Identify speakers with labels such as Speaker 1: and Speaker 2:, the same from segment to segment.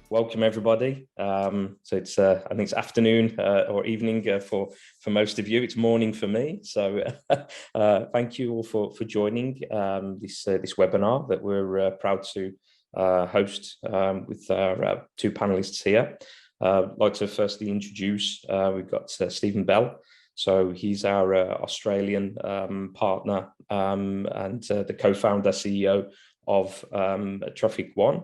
Speaker 1: Welcome everybody. So it's I think it's afternoon or evening for most of you. It's morning for me. So thank you all for joining this webinar that we're proud to host with our two panelists here. I'd like to firstly introduce, we've got Stephen Bell. So he's our Australian partner and the co-founder CEO of Traffic1.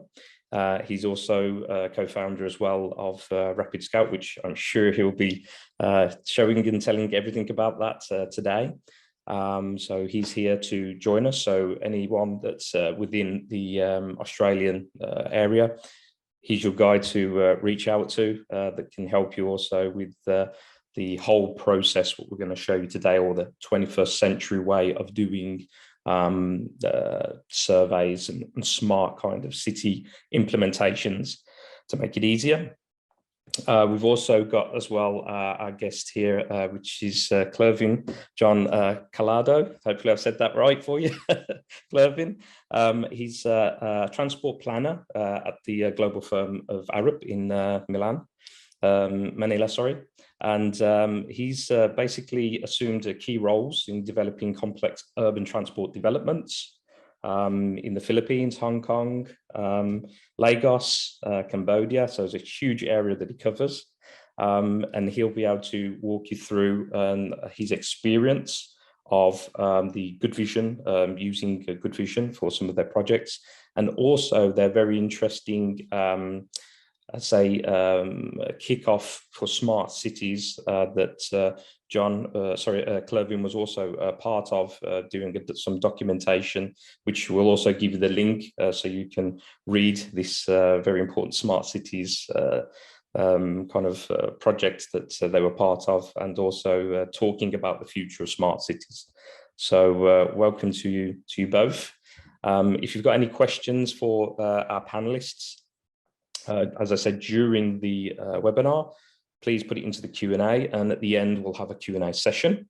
Speaker 1: He's also co-founder as well of Rapid Scout, which I'm sure he'll be showing and telling everything about that today. So he's here to join us. So anyone that's within the Australian area, he's your guy to reach out to that can help you also with the whole process, what we're going to show you today, or the 21st century way of doing surveys and smart kind of city implementations to make it easier. We've also got as well our guest here, which is Klervin John Collado. Hopefully I've said that right for you, Klervin. He's a transport planner at the global firm of ARUP in Manila, sorry. And he's basically assumed key roles in developing complex urban transport developments in the Philippines, Hong Kong, Lagos, Cambodia. So it's a huge area that he covers. And he'll be able to walk you through his experience of the GoodVision, using GoodVision for some of their projects. And also they're very interesting I'd say a kickoff for smart cities that Klervin was also part of doing some documentation, which will also give you the link so you can read this very important smart cities project that they were part of, and also talking about the future of smart cities. So welcome to you both. If you've got any questions for our panelists, as I said, during the webinar, please put it into the Q&A, and at the end we'll have a Q&A session.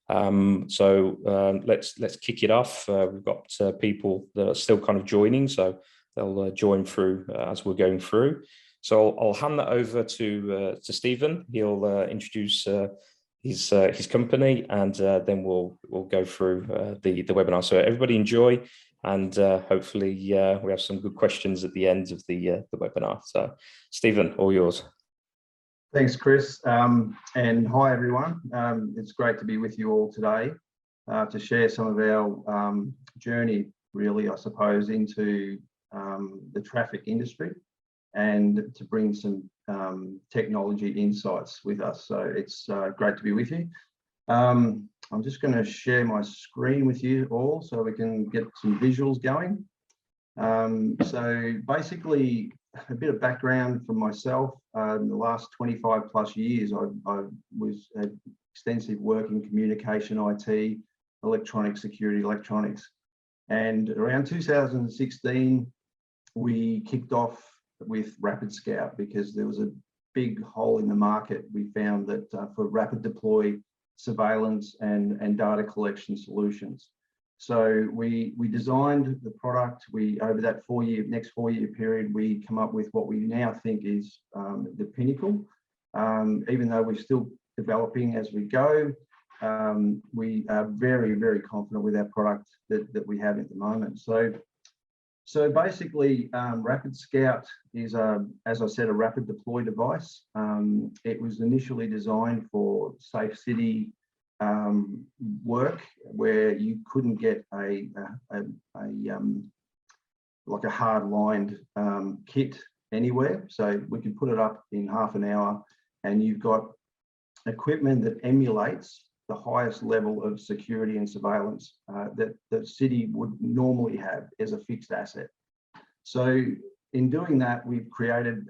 Speaker 1: So let's kick it off. We've got people that are still kind of joining, so they'll join through as we're going through. So I'll hand that over to Stephen. He'll introduce his company, and then we'll go through the webinar. So everybody enjoy. And hopefully we have some good questions at the end of the webinar. So Stephen, all yours.
Speaker 2: Thanks, Chris. And hi, everyone. It's great to be with you all today to share some of our journey, really, I suppose, into the traffic industry and to bring some technology insights with us. So it's great to be with you. I'm just going to share my screen with you all so we can get some visuals going. So basically, a bit of background from myself. In the last 25 plus years, I had extensive work in communication, IT, electronic security, electronics. And around 2016, we kicked off with Rapid Scout because there was a big hole in the market. We found that for rapid deploy surveillance and data collection solutions. So we designed the product. Over that next 4-year period, we come up with what we now think is the pinnacle. Even though we're still developing as we go, we are very, very confident with our product that we have at the moment. So basically, Rapid Scout is, as I said, a rapid deploy device. It was initially designed for safe city work where you couldn't get like a hard-lined kit anywhere. So we could put it up in half an hour, and you've got equipment that emulates the highest level of security and surveillance that the city would normally have as a fixed asset. So in doing that, we've created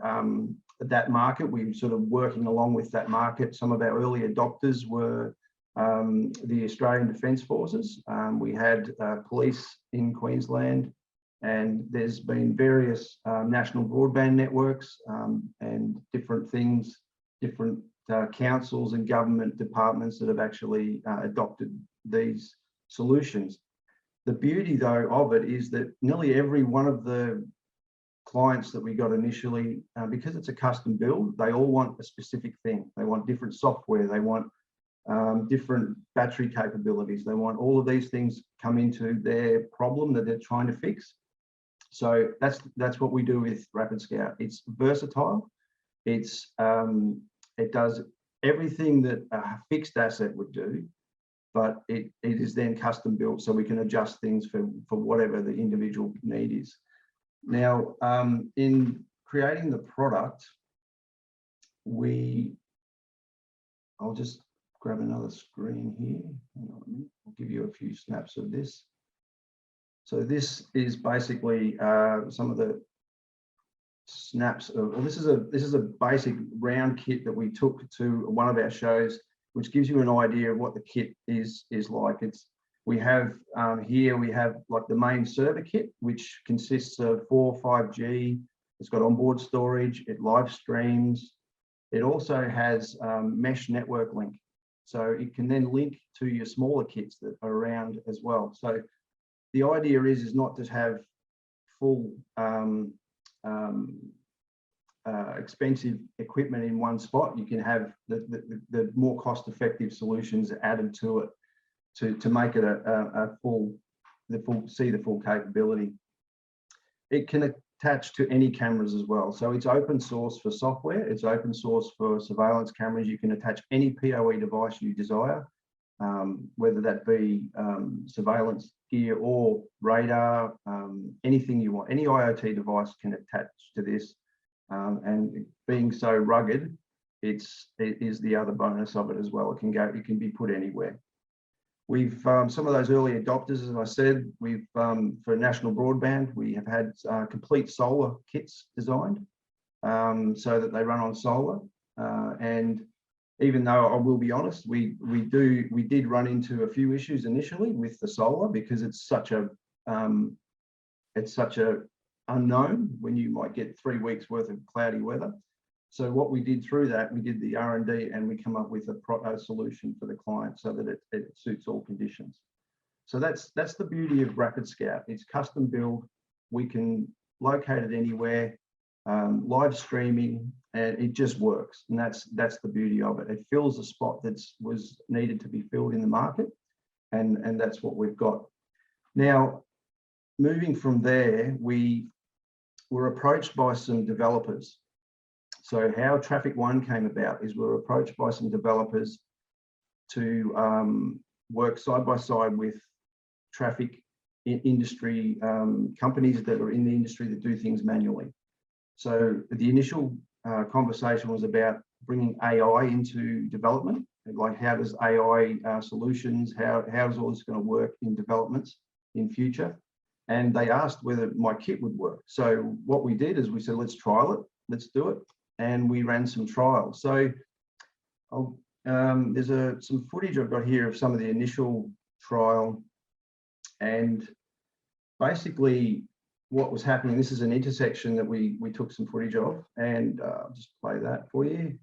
Speaker 2: that market. We're sort of working along with that market. Some of our early adopters were the Australian Defence Forces. We had police in Queensland, And there's been various national broadband networks and different things, different councils and government departments that have actually adopted these solutions. The beauty, though, of it is that nearly every one of the clients that we got initially, because it's a custom build, they all want a specific thing. They want different software, they want different battery capabilities, they want all of these things come into their problem that they're trying to fix. So that's what we do with Rapid Scout. It's versatile. It does everything that a fixed asset would do, but it is then custom built, so we can adjust things for whatever the individual need is. Now, in creating the product, I'll just grab another screen here. Hang on a minute. I'll give you a few snaps of this. So this is basically some of the snaps of, well, this is a basic round kit that we took to one of our shows, which gives you an idea of what the kit is like. We have here, we have like the main server kit, which consists of 4 5G. It's got onboard storage, it live streams. It also has mesh network link. So it can then link to your smaller kits that are around as well. So the idea is not to have full expensive equipment in one spot. You can have the more cost-effective solutions added to it to make it the full capability. It can attach to any cameras as well. So it's open source for software. It's open source for surveillance cameras. You can attach any PoE device you desire, whether that be surveillance gear or radar, anything you want. Any IoT device can attach to this. And being so rugged, it is the other bonus of it as well. It can be put anywhere. We've some of those early adopters, as I said, for national broadband, we have had complete solar kits designed so that they run on solar. And even though I will be honest, we did run into a few issues initially with the solar, because it's such a unknown when you might get 3 weeks worth of cloudy weather. So what we did through that, we did the R&D and we come up with a solution for the client so that it suits all conditions. So that's the beauty of Rapid Scout. It's custom build. We can locate it anywhere, live streaming, and it just works. And that's the beauty of it. It fills a spot that was needed to be filled in the market, and that's what we've got. Now, moving from there, we were approached by some developers. So how Traffic1 came about is we were approached by some developers to work side by side with traffic industry companies that are in the industry that do things manually. So the initial conversation was about bringing AI into development. Like, how does AI solutions, how is all this going to work in developments in future? And they asked whether my kit would work. So what we did is we said, let's trial it, let's do it. And we ran some trials. So there's some footage I've got here of some of the initial trial. And basically what was happening, this is an intersection that we took some footage of, and I'll just play that for you.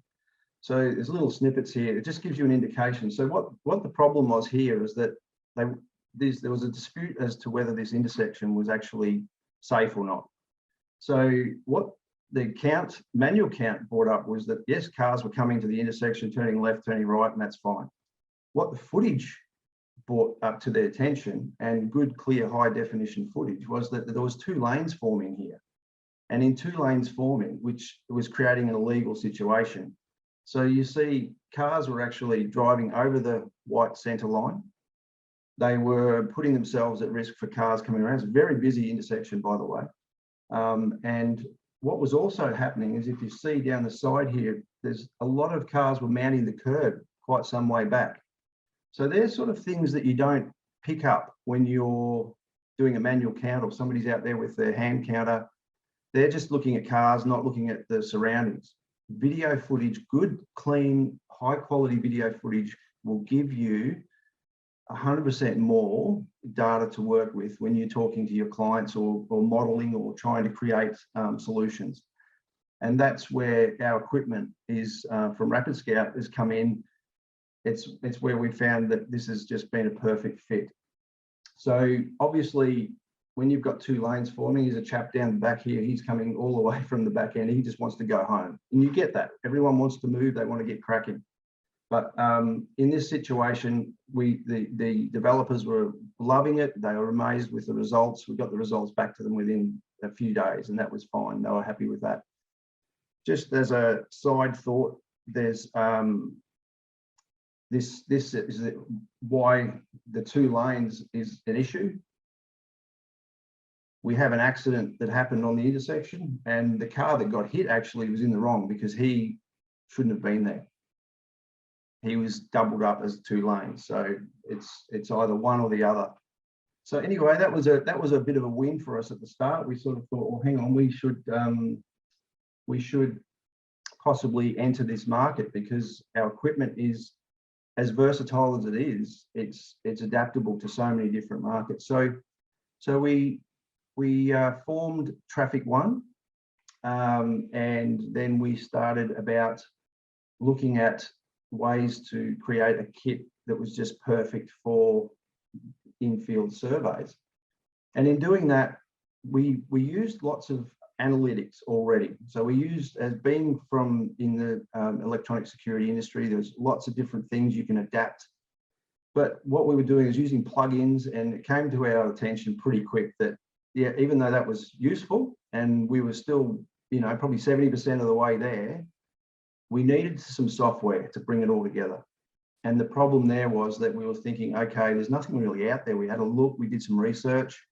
Speaker 2: So there's little snippets here. It just gives you an indication. So what the problem was here is that there was a dispute as to whether this intersection was actually safe or not. So what the manual count brought up was that, yes, cars were coming to the intersection, turning left, turning right, and that's fine. What the footage brought up to their attention, and good, clear, high definition footage, was that there was 2 lanes forming here. And in 2 lanes forming, which was creating an illegal situation. So you see cars were actually driving over the white center line. They were putting themselves at risk for cars coming around. It's a very busy intersection, by the way. And what was also happening is, if you see down the side here, there's a lot of cars were mounting the curb quite some way back. So there's sort of things that you don't pick up when you're doing a manual count, or somebody's out there with their hand counter. They're just looking at cars, not looking at the surroundings. Video footage, good, clean, high quality video footage will give you 100% more data to work with when you're talking to your clients or modeling or trying to create solutions. And that's where our equipment is from Rapid Scout has come in. It's where we found that this has just been a perfect fit. So obviously, when you've got 2 lanes forming, there's a chap down the back here, he's coming all the way from the back end, he just wants to go home. And you get that. Everyone wants to move, they want to get cracking. But in this situation, the developers were loving it. They were amazed with the results. We got the results back to them within a few days, and that was fine. They were happy with that. Just as a side thought, there's this is why the 2 lanes is an issue. We have an accident that happened on the intersection, and the car that got hit actually was in the wrong because he shouldn't have been there. He was doubled up as 2 lanes, so it's either one or the other. So anyway, that was a bit of a win for us at the start. We sort of thought, well, hang on, we should possibly enter this market because our equipment is as versatile as it is. It's adaptable to so many different markets. So we formed Traffic1, and then we started about looking at ways to create a kit that was just perfect for in-field surveys. And in doing that, we used lots of analytics already. So we used, as being from in the electronic security industry, there's lots of different things you can adapt. But what we were doing is using plugins, and it came to our attention pretty quick that, yeah, even though that was useful and we were still, you know, probably 70% of the way there, we needed some software to bring it all together. And the problem there was that we were thinking, okay, there's nothing really out there. We had a look, we did some research,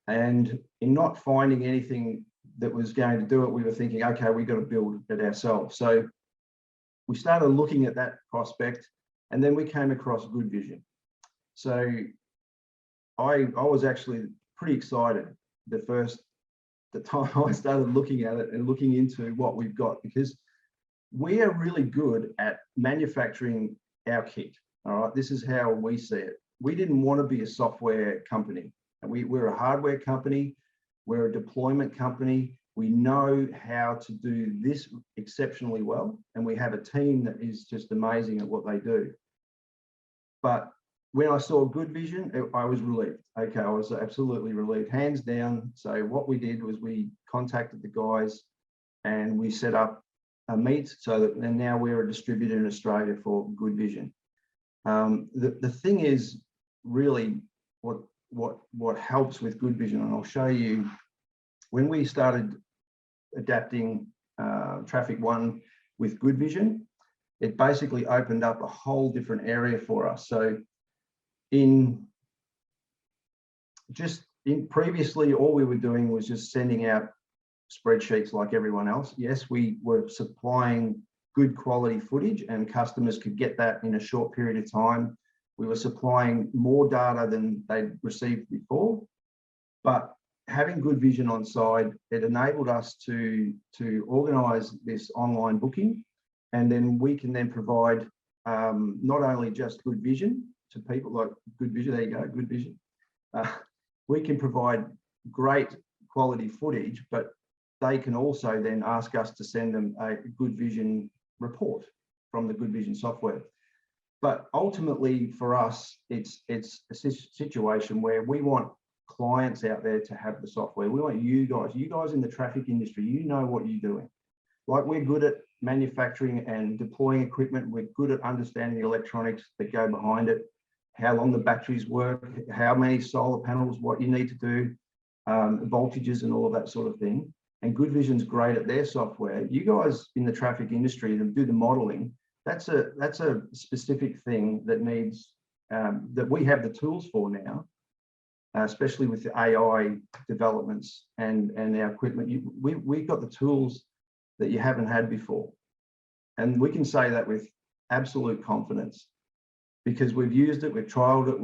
Speaker 2: and in not finding anything that was going to do it, we were thinking, okay, we've got to build it ourselves. So we started looking at that prospect, and then we came across GoodVision. So I was actually pretty excited the time I started looking at it and looking into what we've got, because we are really good at manufacturing our kit. All right, this is how we see it. We didn't want to be a software company. We're a hardware company. We're a deployment company. We know how to do this exceptionally well, and we have a team that is just amazing at what they do. But when I saw GoodVision, I was relieved. Okay, I was absolutely relieved, hands down. So what we did was we contacted the guys and we set up a meet, so that, and now we're a distributor in Australia for GoodVision. The thing is really what helps with GoodVision, and I'll show you, when we started adapting Traffic1 with GoodVision, it basically opened up a whole different area for us. So previously, all we were doing was just sending out spreadsheets like everyone else. Yes, we were supplying good quality footage and customers could get that in a short period of time. We were supplying more data than they'd received before, but having GoodVision on side, it enabled us to organize this online booking, and then we can then provide not only just GoodVision to people like GoodVision, there you go, GoodVision. We can provide great quality footage, but they can also then ask us to send them a GoodVision report from the GoodVision software. But ultimately for us, it's a situation where we want clients out there to have the software. We want you guys in the traffic industry, you know what you're doing. Like, we're good at manufacturing and deploying equipment. We're good at understanding the electronics that go behind it, how long the batteries work, how many solar panels, what you need to do, voltages and all of that sort of thing. And GoodVision's great at their software. You guys in the traffic industry that do the modeling, that's a specific thing that needs, that we have the tools for now, especially with the AI developments and our equipment. We've got the tools that you haven't had before. And we can say that with absolute confidence, because we've used it, we've trialed it,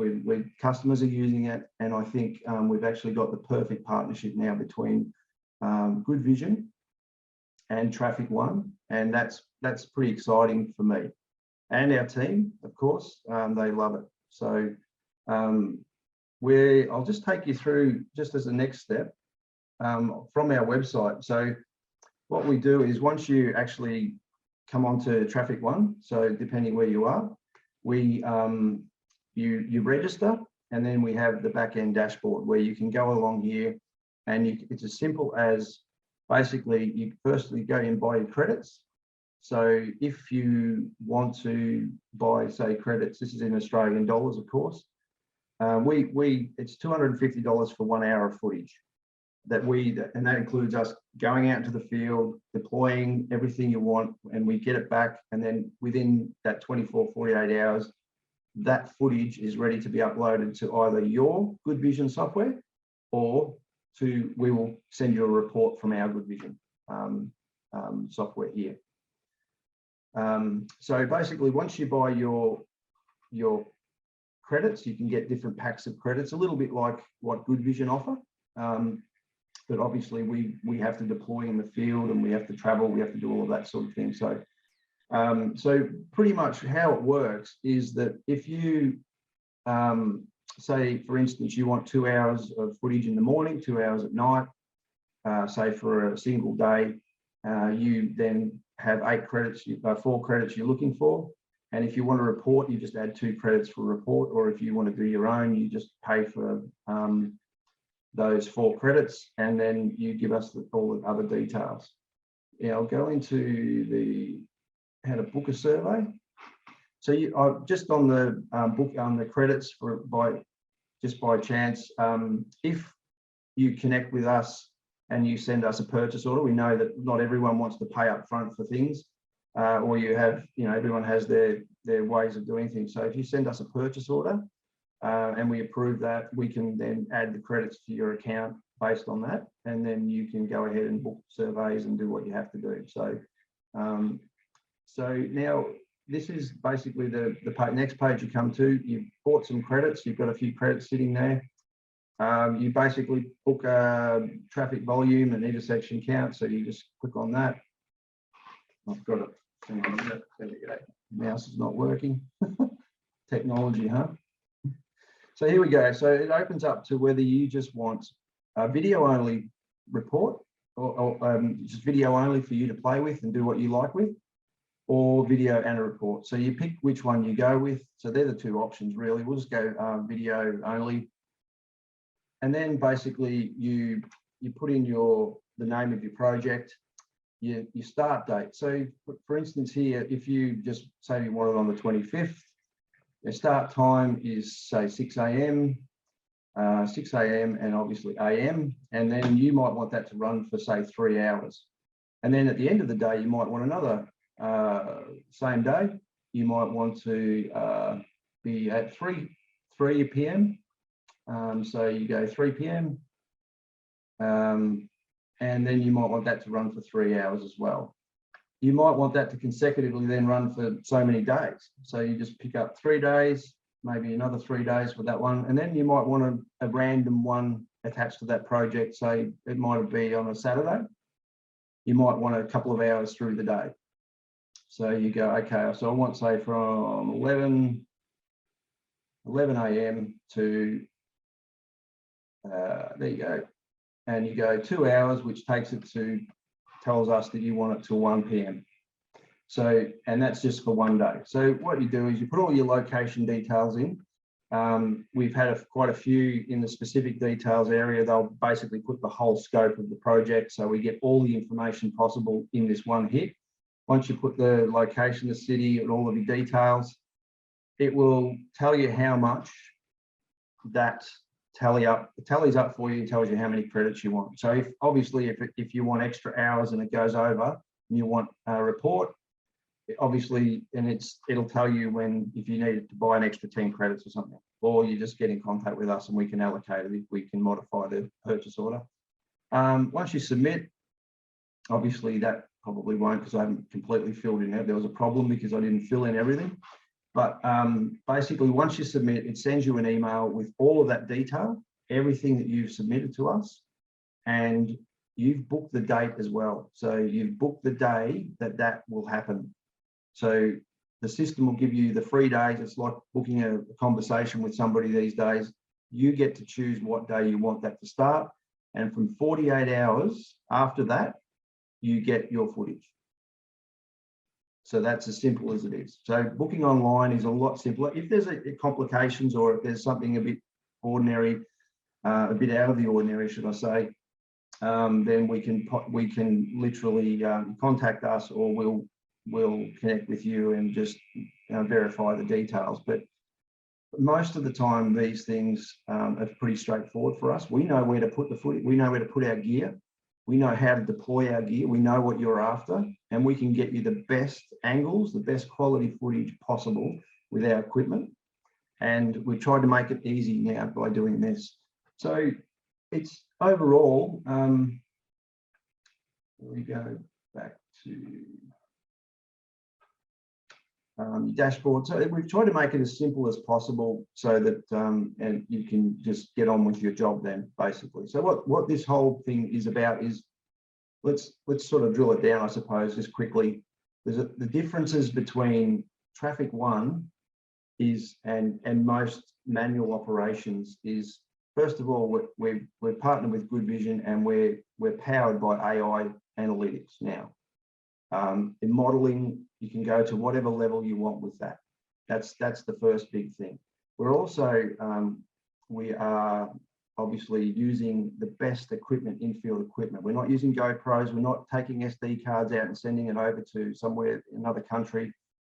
Speaker 2: customers are using it. And I think we've actually got the perfect partnership now between GoodVision and Traffic1, and that's pretty exciting for me and our team. Of course, they love it. So I'll just take you through, just as a next step, from our website. So what we do is, once you actually come onto Traffic1, so depending where you are, you register, and then we have the back end dashboard where you can go along here, and it's as simple as, basically, you firstly go and buy your credits. So if you want to buy, say, credits, this is in Australian dollars, of course, it's $250 for 1 hour of footage and that includes us going out into the field, deploying everything you want, and we get it back, and then within that 48 hours, that footage is ready to be uploaded to either your GoodVision software, or we will send you a report from our GoodVision software here. So basically, once you buy your credits, you can get different packs of credits, a little bit like what GoodVision offer. But obviously we have to deploy in the field, and we have to travel, we have to do all of that sort of thing. So so pretty much how it works is that if you say, for instance, you want 2 hours of footage in the morning, 2 hours at night, say for a single day, you then have 8 credits, 4 credits you're looking for. And if you want to report, you just add 2 credits for a report, or if you want to do your own, you just pay for those 4 credits, and then you give us all the other details. Yeah, I'll go into how to book a survey. So just on the book on the credits by chance, if you connect with us and you send us a purchase order, we know that not everyone wants to pay up front for things, or everyone has their ways of doing things. So if you send us a purchase order, and we approve that, we can then add the credits to your account based on that, and then you can go ahead and book surveys and do what you have to do. So so now this is basically the next page you come to. You've bought some credits, you've got a few credits sitting there. You basically book a traffic volume and intersection count, so you just click on that. I've got it. There we go. Mouse is not working. Technology, huh? So here we go. So it opens up to whether you just want a video only report, or just video only for you to play with and do what you like with, or video and a report. So you pick which one you go with. So they're the 2 options really. We'll just go video only. And then basically you put in the name of your project, your start date. So for instance here, if you just say you want it on the 25th, the start time is, say, 6 a.m. And obviously AM, and then you might want that to run for, say, 3 hours. And then at the end of the day, you might want another same day. You might want to be at 3 p.m. So you go 3 p.m. And then you might want that to run for 3 hours as well. You might want that to consecutively then run for so many days. So you just pick up 3 days, maybe another 3 days for that one. And then you might want a random one attached to that project. Say it might be on a Saturday. You might want a couple of hours through the day. So you go, okay, so I want, say, from 11 a.m. to, there you go. And you go 2 hours, which tells us that you want it till 1 p.m. So, and that's just for 1 day. So what you do is you put all your location details in. We've had quite a few in the specific details area. They'll basically put the whole scope of the project. So we get all the information possible in this one hit. Once you put the location, the city, and all of your details, it will tell you how much that tallies up for you and tells you how many credits you want. So if you want extra hours and it goes over and you want a report, obviously, and it'll tell you if you needed to buy an extra 10 credits or something, or you just get in contact with us and we can allocate it if we can modify the purchase order. Once you submit, obviously that probably won't, because I haven't completely filled in it. There was a problem because I didn't fill in everything. But basically, once you submit, it sends you an email with all of that detail, everything that you've submitted to us, and you've booked the date as well. So you've booked the day that will happen. So the system will give you the free days. It's like booking a conversation with somebody these days. You get to choose what day you want that to start. And from 48 hours after that, you get your footage. So that's as simple as it is. So booking online is a lot simpler. If there's complications, or if there's something a bit ordinary, a bit out of the ordinary, should I say, then we can literally contact us, or we'll connect with you and just verify the details. But most of the time, these things are pretty straightforward for us. We know where to put the footage. We know where to put our gear. We know how to deploy our gear. We know what you're after, and we can get you the best angles, the best quality footage possible with our equipment. And we've tried to make it easy now by doing this. So it's overall, we go back to dashboard. So we've tried to make it as simple as possible so that and you can just get on with your job then, basically. So what this whole thing is about is, let's sort of drill it down, I suppose, just quickly. There's the differences between Traffic1 and most manual operations is, first of all, we're partnered with GoodVision, and we're powered by AI analytics now. In modeling, you can go to whatever level you want with that. That's the first big thing. We're also we are obviously using the best equipment, in-field equipment. We're not using GoPros. We're not taking SD cards out and sending it over to somewhere, another country,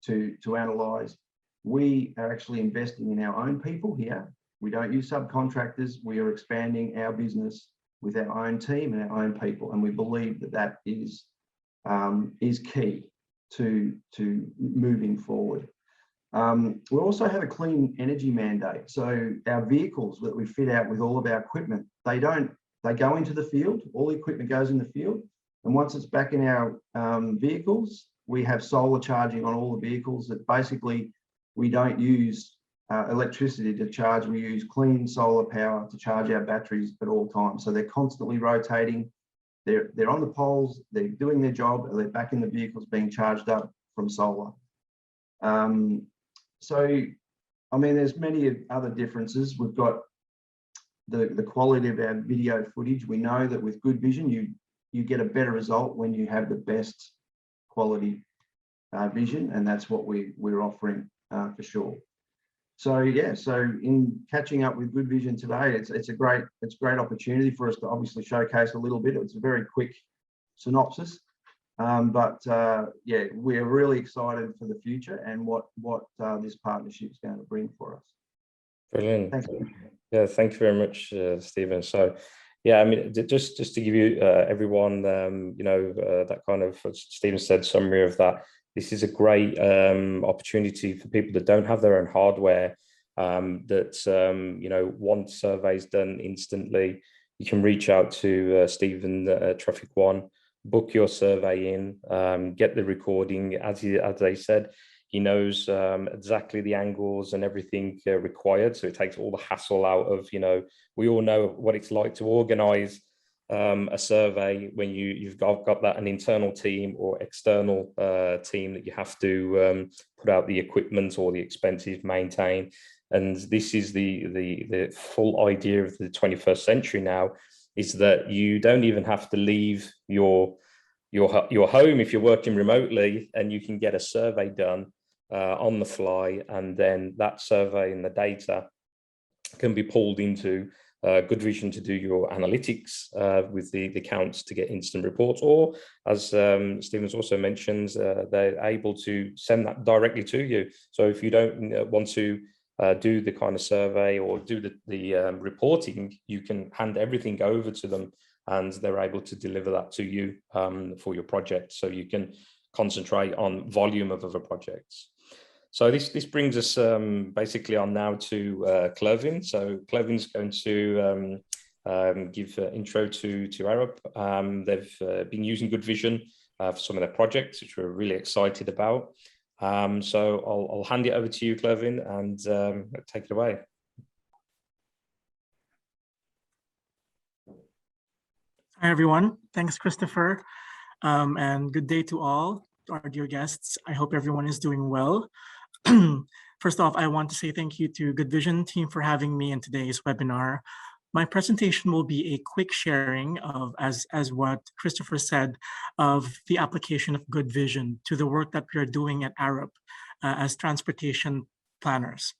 Speaker 2: to analyze. We are actually investing in our own people here. We don't use subcontractors. We are expanding our business with our own team and our own people, and we believe that is key to moving forward. We also have a clean energy mandate. So our vehicles that we fit out with all of our equipment, they go into the field. All the equipment goes in the field, and once it's back in our vehicles, we have solar charging on all the vehicles. That basically, we don't use electricity to charge. We use clean solar power to charge our batteries at all times. So they're constantly rotating. They're on the poles, they're doing their job, and they're back in the vehicles being charged up from solar. So, I mean, there's many other differences. We've got the quality of our video footage. We know that with GoodVision, you get a better result when you have the best quality vision, and that's what we're offering for sure. So yeah, so in catching up with GoodVision today, it's a great opportunity for us to obviously showcase a little bit. It's a very quick synopsis, but yeah, we're really excited for the future and what this partnership is going to bring for us.
Speaker 1: Brilliant.
Speaker 2: Thanks.
Speaker 1: Yeah, thank you very much, Stephen. So yeah, I mean, just to give you everyone, you know, that kind of, as Stephen said, summary of that. This is a great opportunity for people that don't have their own hardware, that you know, want surveys done instantly. You can reach out to Stephen Traffic1, book your survey in, get the recording. As they said, he knows exactly the angles and everything required, so it takes all the hassle out of, you know, we all know what it's like to organize a survey when you've got that an internal team or external team that you have to put out the equipment or the expenses, maintain. And this is the full idea of the 21st century now, is that you don't even have to leave your home if you're working remotely, and you can get a survey done on the fly, and then that survey and the data can be pulled into GoodVision to do your analytics with the counts to get instant reports, or as Stephen's also mentioned, they're able to send that directly to you. So if you don't want to do the kind of survey or do the reporting, you can hand everything over to them, and they're able to deliver that to you for your project, so you can concentrate on volume of other projects. So this brings us basically on now to Klervin. So Klervin's going to give an intro to ARUP. They've been using GoodVision for some of their projects, which we're really excited about. So I'll hand it over to you, Klervin, and take it away.
Speaker 3: Hi, everyone. Thanks, Christopher. And good day to all. our dear guests. I hope everyone is doing well. First off, I want to say thank you to GoodVision team for having me in today's webinar. My presentation will be a quick sharing of, as what Christopher said, of the application of GoodVision to the work that we are doing at ARUP as transportation planners.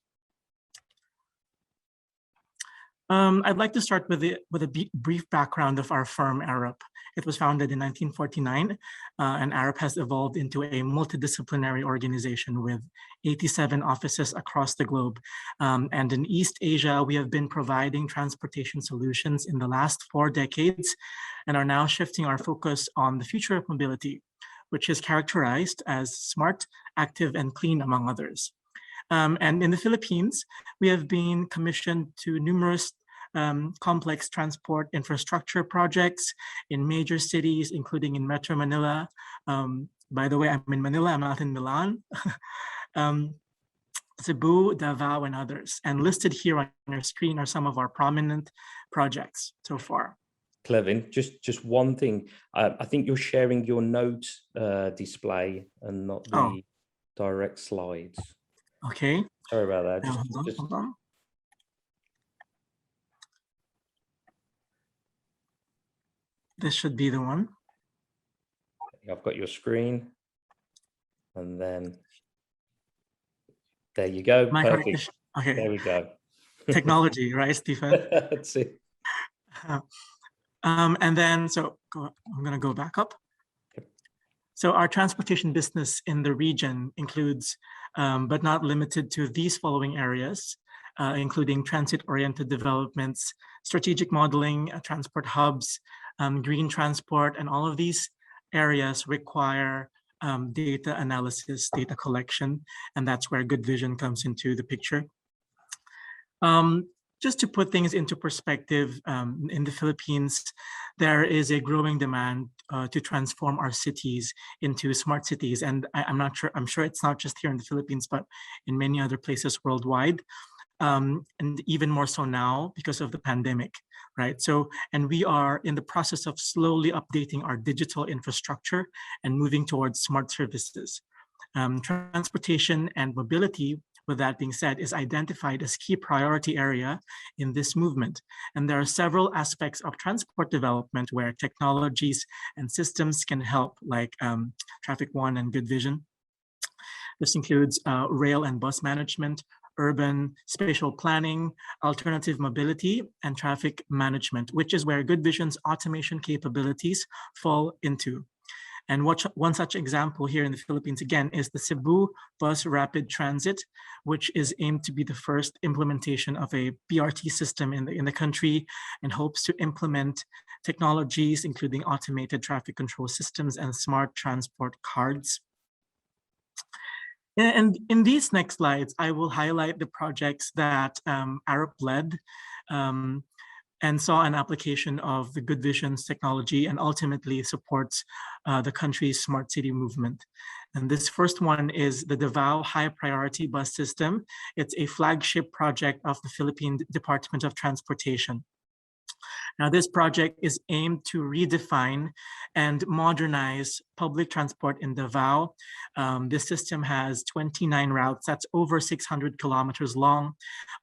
Speaker 3: I'd like to start with a brief background of our firm, ARUP. It was founded in 1949, and ARUP has evolved into a multidisciplinary organization with 87 offices across the globe. And in East Asia, we have been providing transportation solutions in the last 4 decades and are now shifting our focus on the future of mobility, which is characterized as smart, active, and clean, among others. And in the Philippines, we have been commissioned to numerous complex transport infrastructure projects in major cities, including in Metro Manila. By the way, I'm in Manila, I'm not in Milan. Cebu, Davao, and others. And listed here on your screen are some of our prominent projects so far.
Speaker 1: Klervin, just one thing. I think you're sharing your note display and not the direct slides.
Speaker 3: Okay.
Speaker 1: Sorry about that.
Speaker 3: Hold on. This should be the one.
Speaker 1: I've got your screen. And then there you go. Perfect.
Speaker 3: Okay.
Speaker 1: There we go.
Speaker 3: Technology, right, Stephen?
Speaker 1: That's it.
Speaker 3: And then, I'm going to go back up. So our transportation business in the region includes, but not limited to, these following areas, including transit-oriented developments, strategic modeling, transport hubs, green transport, and all of these areas require data analysis, data collection, and that's where GoodVision comes into the picture. Just to put things into perspective, in the Philippines, there is a growing demand to transform our cities into smart cities. And I'm sure it's not just here in the Philippines, but in many other places worldwide. And even more so now because of the pandemic, right? And we are in the process of slowly updating our digital infrastructure and moving towards smart services. Transportation and mobility, with that being said, is identified as key priority area in this movement. And there are several aspects of transport development where technologies and systems can help, like Traffic1 and GoodVision. This includes rail and bus management, urban spatial planning, alternative mobility, and traffic management, which is where GoodVision's automation capabilities fall into. And one such example here in the Philippines, again, is the Cebu Bus Rapid Transit, which is aimed to be the first implementation of a BRT system in the country, and hopes to implement technologies, including automated traffic control systems and smart transport cards. And in these next slides, I will highlight the projects that ARUP led and saw an application of the GoodVision's technology and ultimately supports the country's smart city movement. And this first one is the Davao High Priority Bus System. It's a flagship project of the Philippine Department of Transportation. Now, this project is aimed to redefine and modernize public transport in Davao. This system has 29 routes, that's over 600 kilometers long,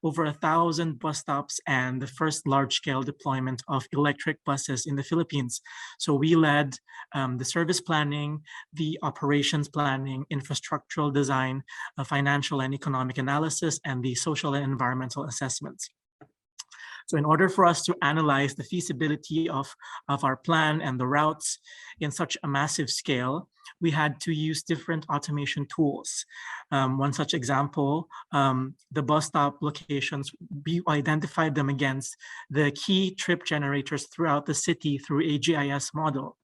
Speaker 3: over 1,000 bus stops, and the first large-scale deployment of electric buses in the Philippines. So we led the service planning, the operations planning, infrastructural design, financial and economic analysis, and the social and environmental assessments. So in order for us to analyze the feasibility of our plan and the routes in such a massive scale, we had to use different automation tools. One such example, the bus stop locations, we identified them against the key trip generators throughout the city through a GIS model.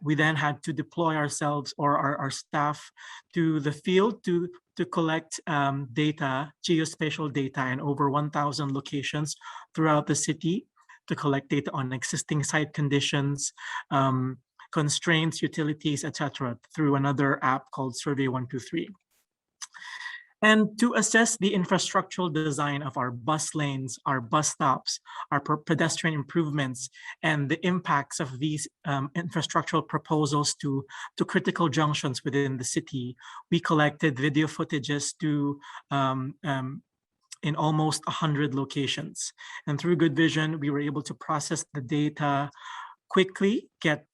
Speaker 3: We then had to deploy ourselves or our staff to the field to collect data, geospatial data, in over 1,000 locations throughout the city, to collect data on existing site conditions, constraints, utilities, etc., through another app called Survey 123. And to assess the infrastructural design of our bus lanes, our bus stops, our pedestrian improvements, and the impacts of these infrastructural proposals to critical junctions within the city, we collected video footages in almost 100 locations. And through GoodVision, we were able to process the data quickly, get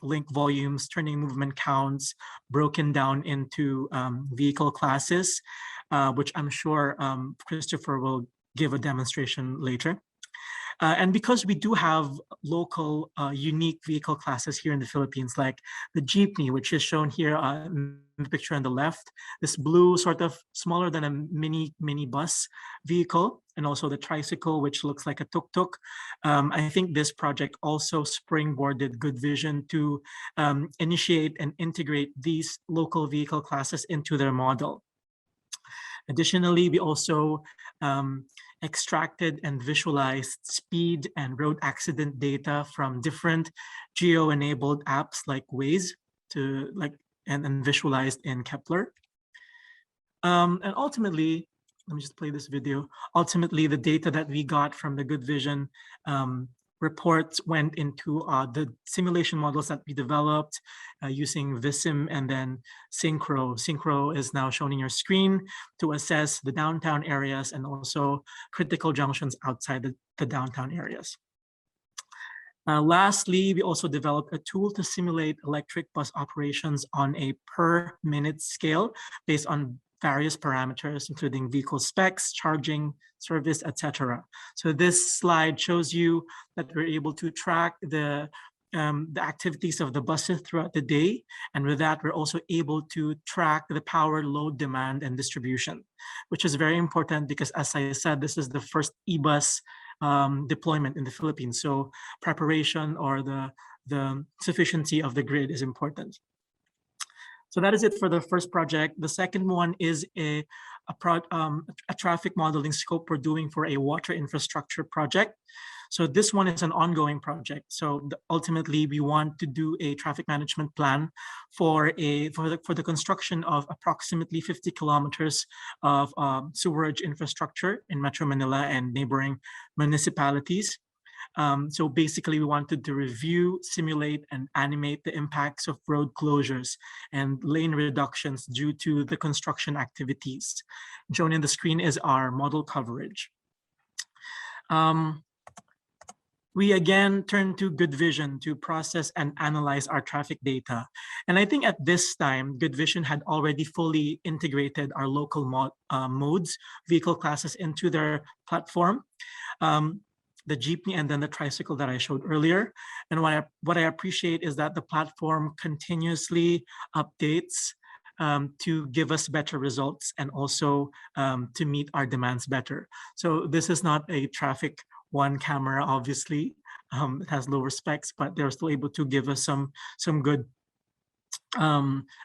Speaker 3: link volumes, turning movement counts, broken down into vehicle classes, which I'm sure Christopher will give a demonstration later. And because we do have local unique vehicle classes here in the Philippines, like the jeepney, which is shown here in the picture on the left, this blue sort of smaller than a mini bus vehicle, and also the tricycle, which looks like a tuk-tuk. I think this project also springboarded GoodVision to initiate and integrate these local vehicle classes into their model. Additionally, we also extracted and visualized speed and road accident data from different geo-enabled apps like Waze and visualized in Kepler. And ultimately, let me just play this video. Ultimately, the data that we got from the GoodVision reports went into the simulation models that we developed using Vissim and then Synchro. Synchro is now shown in your screen to assess the downtown areas and also critical junctions outside the downtown areas. Lastly, we also developed a tool to simulate electric bus operations on a per minute scale based on various parameters, including vehicle specs, charging, service, etc. So this slide shows you that we're able to track the activities of the buses throughout the day. And with that, we're also able to track the power, load, demand, and distribution, which is very important because, as I said, this is the first e-bus deployment in the Philippines. So preparation or the sufficiency of the grid is important. So that is it for the first project. The second one is a traffic modeling scope we're doing for a water infrastructure project. So this one is an ongoing project. So ultimately, we want to do a traffic management plan for the construction of approximately 50 kilometers of sewerage infrastructure in Metro Manila and neighboring municipalities. So basically, we wanted to review, simulate, and animate the impacts of road closures and lane reductions due to the construction activities. Shown in the screen is our model coverage. We again turn to GoodVision to process and analyze our traffic data. And I think at this time, GoodVision had already fully integrated our local modes, vehicle classes into their platform. The jeepney and then the tricycle that I showed earlier. And what I appreciate is that the platform continuously updates to give us better results and also to meet our demands better. So this is not a Traffic1 camera, obviously. It has lower specs, but they're still able to give us some good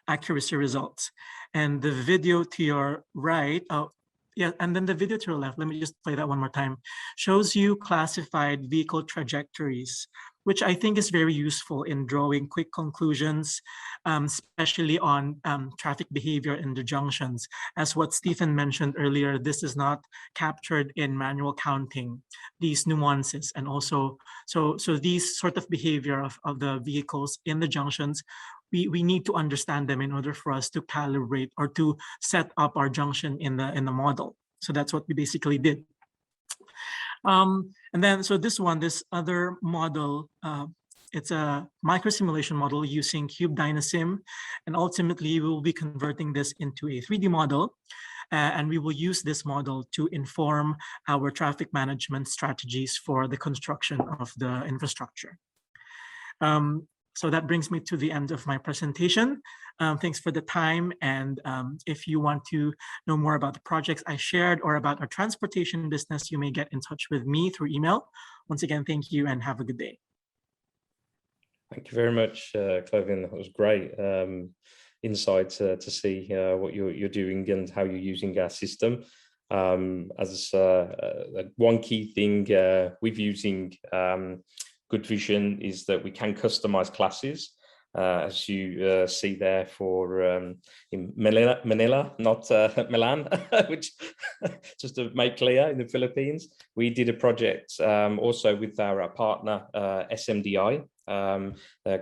Speaker 3: accuracy results. And the video to your right, yeah, and then the video to your left, let me just play that one more time, shows you classified vehicle trajectories, which I think is very useful in drawing quick conclusions, especially on traffic behavior in the junctions. As what Stephen mentioned earlier, this is not captured in manual counting, these nuances, and also, so these sort of behavior of the vehicles in the junctions, we need to understand them in order for us to calibrate or to set up our junction in the model. So that's what we basically did. And then, so this other model, it's a micro simulation model using Cube Dynasim, and ultimately we will be converting this into a 3D model. And we will use this model to inform our traffic management strategies for the construction of the infrastructure. So that brings me to the end of my presentation. Thanks for the time. And if you want to know more about the projects I shared or about our transportation business, you may get in touch with me through email. Once again, thank you and have a good day.
Speaker 1: Thank you very much, Klervin. That was great insight to see what you're doing and how you're using our system. As one key thing with using GoodVision is that we can customize classes. as you see there for in Manila, not Milan, which just to make clear, in the Philippines. We did a project also with our partner SMDI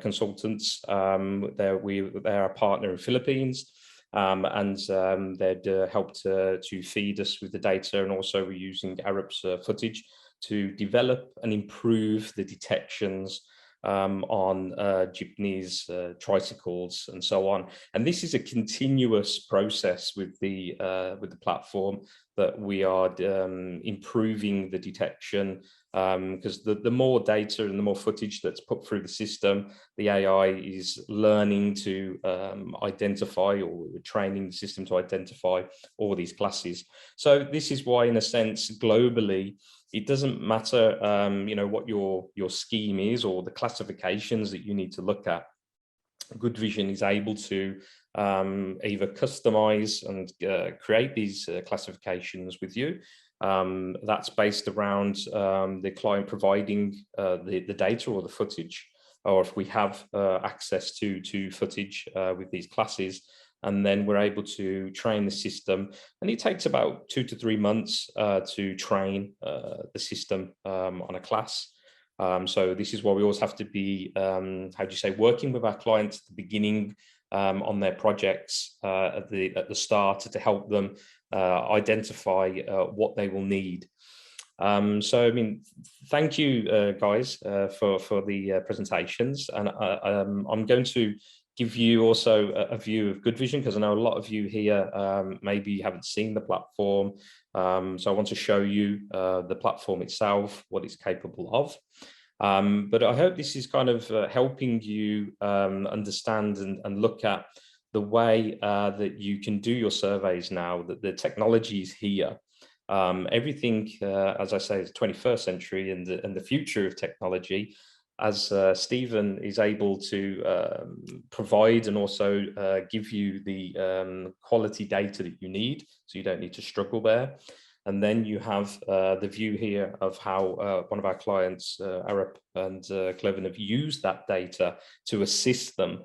Speaker 1: consultants. They're a partner in Philippines. They'd helped to feed us with the data, and also we're using ARUP's footage to develop and improve the detections on jeepneys, tricycles, and so on. And this is a continuous process with the platform, that we are improving the detection, because the more data and the more footage that's put through the system, the AI is learning to identify, or training the system to identify all these classes. So this is why, in a sense, globally, it doesn't matter, you know, what your scheme is or the classifications that you need to look at. GoodVision is able to either customize and create these classifications with you. That's based around the client providing the data or the footage, or if we have access to footage with these classes, and then we're able to train the system. And it takes about 2 to 3 months to train the system on a class. So this is why we always have to be, working with our clients at the beginning on their projects at the start, to help them identify what they will need. So, I mean, thank you guys for the presentations, and I'm going to give you also a view of GoodVision, because I know a lot of you here maybe haven't seen the platform. So I want to show you the platform itself, what it's capable of. But I hope this is kind of helping you understand and look at the way that you can do your surveys now, that the technology is here. Everything, as I say, is 21st century, and the future of technology, as Stephen is able to provide and also give you the quality data that you need, so you don't need to struggle there. And then you have the view here of how one of our clients, ARUP and Klervin, have used that data to assist them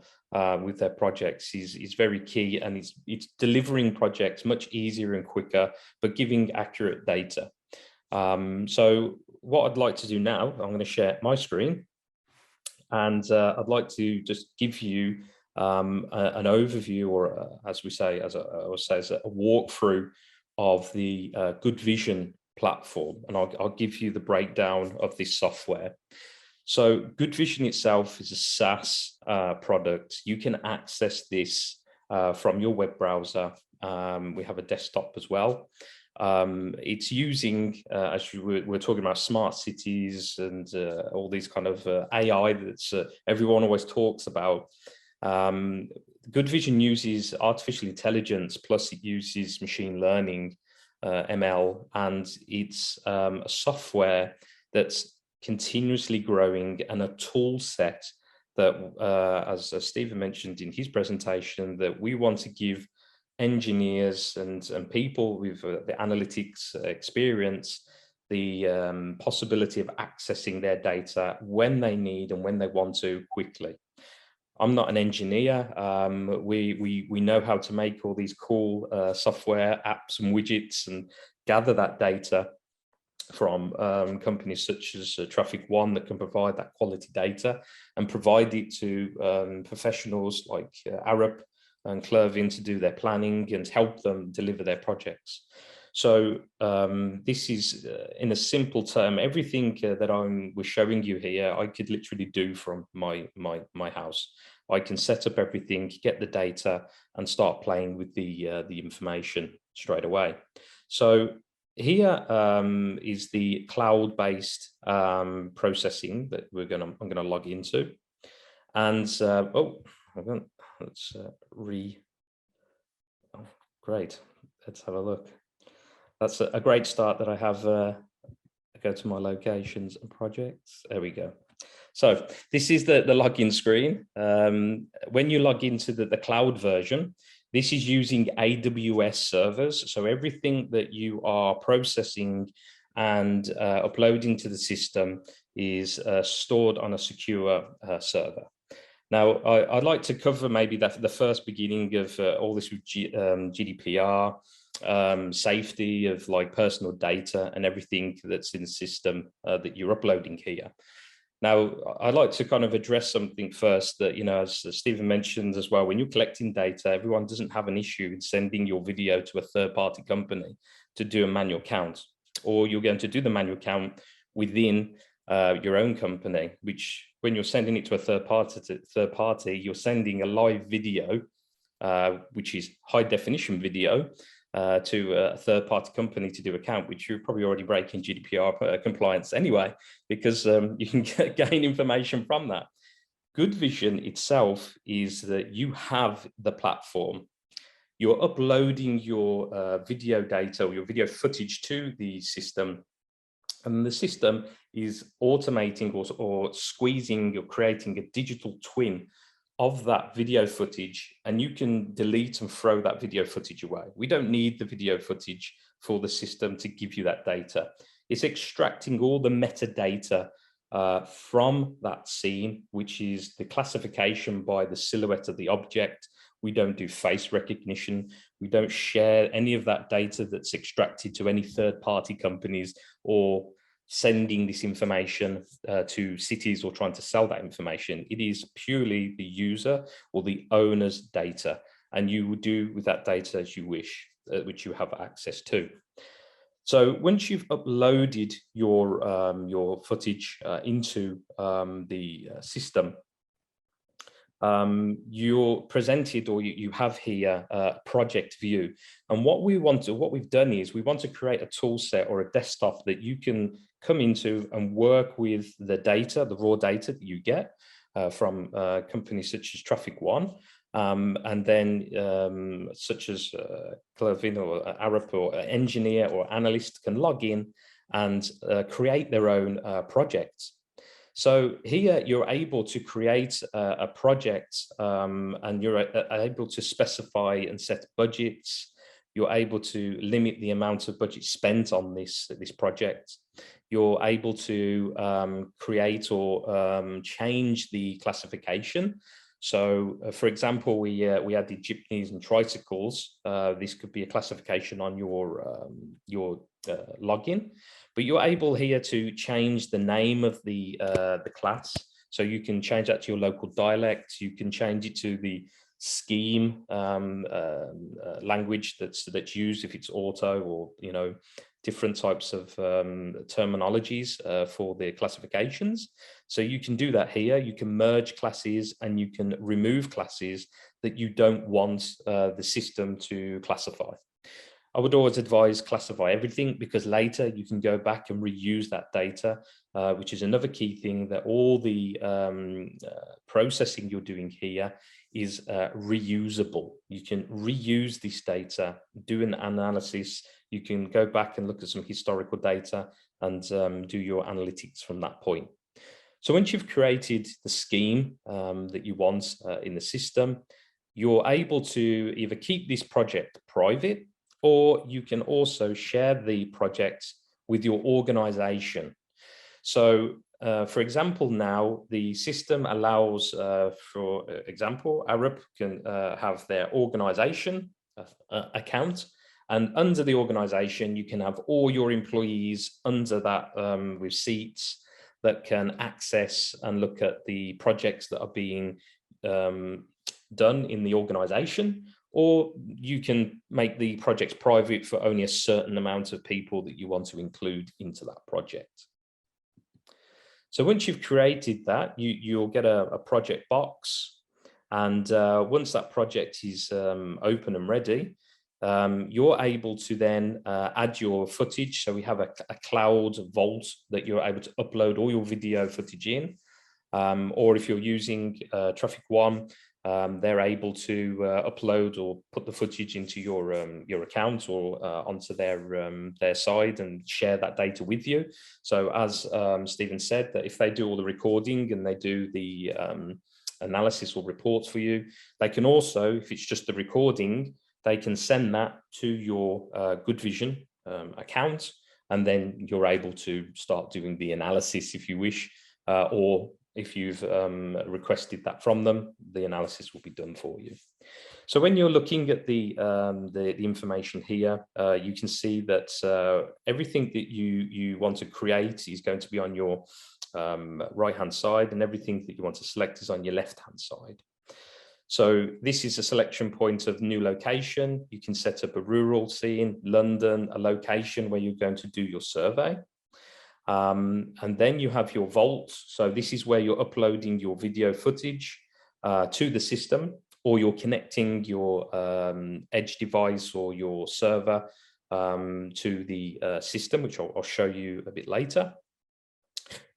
Speaker 1: with their projects is very key, and it's delivering projects much easier and quicker, but giving accurate data. So what I'd like to do now, I'm going to share my screen, and I'd like to just give you an overview, or as we say, as a walkthrough of the GoodVision platform, and I'll give you the breakdown of this software. So GoodVision itself is a SaaS product. You can access this from your web browser. We have a desktop as well. It's using, as we're talking about smart cities and all these kind of AI that's everyone always talks about. GoodVision uses artificial intelligence, plus it uses machine learning, ML, and it's a software that's continuously growing, and a tool set that, as Stephen mentioned in his presentation, that we want to give engineers and people with the analytics experience the possibility of accessing their data when they need and when they want to, quickly. I'm not an engineer. We know how to make all these cool software apps and widgets and gather that data from companies such as Traffic1 that can provide that quality data and provide it to professionals like ARUP and Klervin to do their planning and help them deliver their projects. So this is, in a simple term, everything that we're showing you here, I could literally do from my house. I can set up everything, get the data, and start playing with the information straight away. So here is the cloud-based processing that I'm gonna log into, and let's oh, great. Let's have a look. That's a great start that I have. Go to my locations and projects. There we go. So this is the login screen. When you log into the cloud version, this is using AWS servers. So everything that you are processing and uploading to the system is stored on a secure server. Now, I'd like to cover maybe the first beginning of all this with GDPR, safety of like personal data and everything that's in the system that you're uploading here. Now, I'd like to kind of address something first that, you know, as Stephen mentioned as well, when you're collecting data, everyone doesn't have an issue in sending your video to a third-party company to do a manual count, or you're going to do the manual count within your own company, which when you're sending it to a third party, you're sending a live video, which is high definition video, to a third-party company to do a count, which you're probably already breaking GDPR compliance anyway, because you can gain information from that. GoodVision itself is that you have the platform. You're uploading your video data or your video footage to the system, and the system is automating or squeezing or creating a digital twin of that video footage, and you can delete and throw that video footage away. We don't need the video footage for the system to give you that data. It's extracting all the metadata from that scene, which is the classification by the silhouette of the object. We don't do face recognition. We don't share any of that data that's extracted to any third-party companies or sending this information to cities or trying to sell that information. It is purely the user or the owner's data, and you will do with that data as you wish, which you have access to. So once you've uploaded your footage into the system, you're presented, or you have here a project view. And what we've done is we want to create a tool set or a desktop that you can come into and work with the data, the raw data that you get from companies such as Traffic1, and then such as Klervin or ARUP or engineer or analyst can log in and create their own projects. So here you're able to create a project, and you're able to specify and set budgets. You're able to limit the amount of budget spent on this project. You're able to create or change the classification. So, for example, we added jeepneys and tricycles. This could be a classification on your login, but you're able here to change the name of the class. So you can change that to your local dialect. You can change it to the scheme language that's used, if it's auto or, you know, different types of terminologies for the classifications. So you can do that here. You can merge classes and you can remove classes that you don't want the system to classify. I would always advise classify everything, because later you can go back and reuse that data, which is another key thing, that all the processing you're doing here is reusable. You can reuse this data, do an analysis. You can go back and look at some historical data and do your analytics from that point. So once you've created the scheme that you want in the system, you're able to either keep this project private, or you can also share the project with your organization. So for example, now the system allows, for example, ARUP can have their organization account, and under the organization, you can have all your employees under that with seats that can access and look at the projects that are being done in the organization, or you can make the projects private for only a certain amount of people that you want to include into that project. So once you've created that, you'll get a project box, and once that project is open and ready, you're able to then add your footage. So we have a cloud vault that you're able to upload all your video footage in, or if you're using Traffic1, they're able to upload or put the footage into your account or onto their side and share that data with you. So as Stephen said, that if they do all the recording and they do the analysis or reports for you, they can also, if it's just the recording, they can send that to your GoodVision account, and then you're able to start doing the analysis if you wish, or if you've requested that from them, the analysis will be done for you. So when you're looking at the information here, you can see that everything that you want to create is going to be on your right-hand side, and everything that you want to select is on your left-hand side. So this is a selection point of new location. You can set up a rural scene, London, a location where you're going to do your survey. And then you have your vault. So this is where you're uploading your video footage to the system, or you're connecting your edge device or your server to the system, which I'll show you a bit later.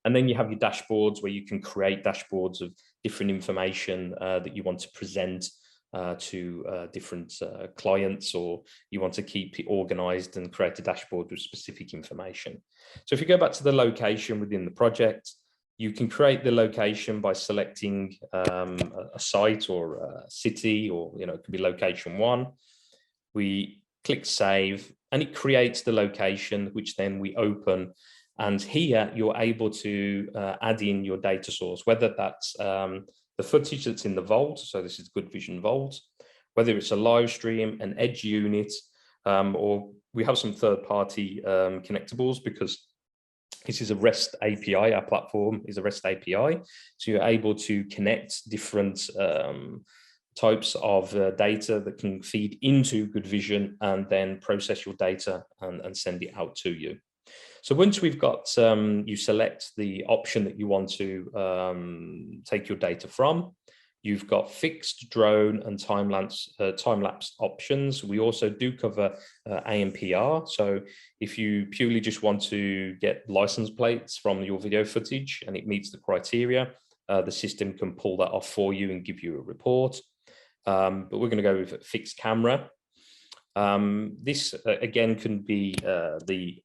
Speaker 1: And then you have your dashboards, where you can create dashboards of different information that you want to present to different clients, or you want to keep it organized and create a dashboard with specific information. So if you go back to the location within the project, you can create the location by selecting a site or a city, or it could be location 1. We click save, and it creates the location, which then we open. And here you're able to add in your data source, whether that's the footage that's in the vault. So this is GoodVision Vault, whether it's a live stream, an edge unit, or we have some third-party connectables, because this is a REST API. Our platform is a REST API. So you're able to connect different types of data that can feed into GoodVision and then process your data and send it out to you. So once we've got, you select the option that you want to take your data from. You've got fixed, drone, and time-lapse options. We also do cover ANPR. So if you purely just want to get license plates from your video footage and it meets the criteria, the system can pull that off for you and give you a report. But we're going to go with fixed camera. This, again, can be the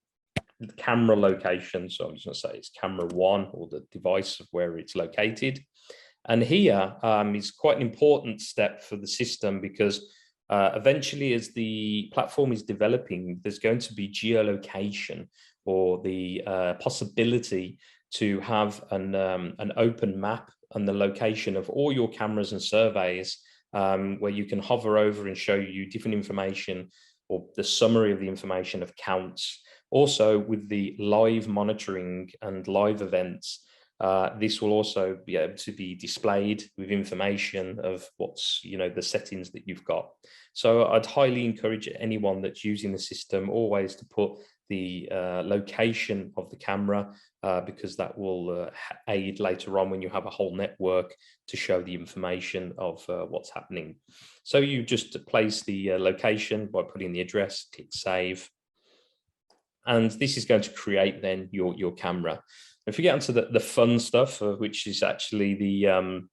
Speaker 1: camera location. So I'm just going to say it's camera 1, or the device of where it's located. And here is quite an important step for the system, because eventually, as the platform is developing, there's going to be geolocation, or the possibility to have an open map and the location of all your cameras and surveys, where you can hover over and show you different information, or the summary of the information of counts. Also, with the live monitoring and live events, this will also be able to be displayed with information of what's, the settings that you've got. So I'd highly encourage anyone that's using the system always to put the location of the camera, because that will aid later on when you have a whole network to show the information of what's happening. So you just place the location by putting the address, click save. And this is going to create then your camera. If you get onto the fun stuff, which is actually the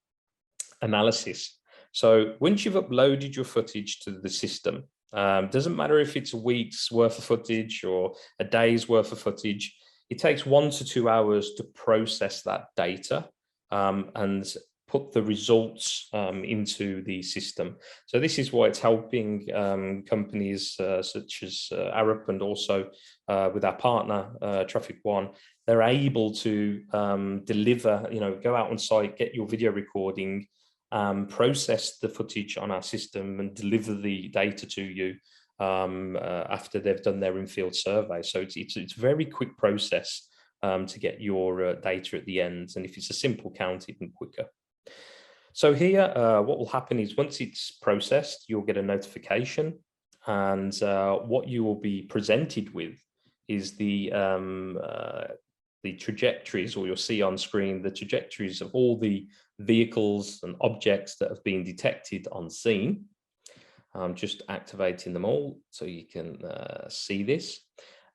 Speaker 1: analysis. So once you've uploaded your footage to the system, doesn't matter if it's a week's worth of footage or a day's worth of footage, it takes 1 to 2 hours to process that data and put the results into the system. So this is why it's helping companies such as ARUP, and also with our partner, Traffic1. They're able to deliver, go out on site, get your video recording, process the footage on our system, and deliver the data to you after they've done their in-field survey. So it's a very quick process to get your data at the end. And if it's a simple count, even quicker. So here, what will happen is once it's processed, you'll get a notification, and what you will be presented with is the trajectories, or you'll see on screen the trajectories of all the vehicles and objects that have been detected on scene. I'm just activating them all so you can see this.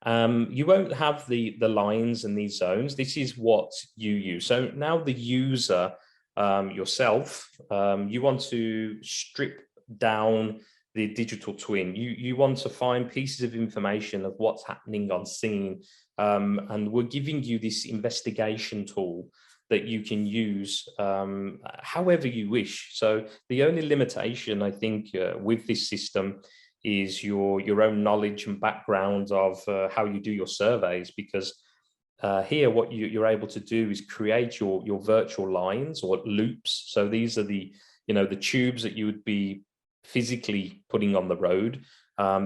Speaker 1: You won't have the lines and these zones. This is what you use. So now the user yourself, you want to strip down the digital twin. You want to find pieces of information of what's happening on scene, and we're giving you this investigation tool that you can use however you wish. So the only limitation, I think, with this system is your own knowledge and background of how you do your surveys, because here, what you're able to do is create your virtual lines or loops. So these are the, the tubes that you would be physically putting on the road.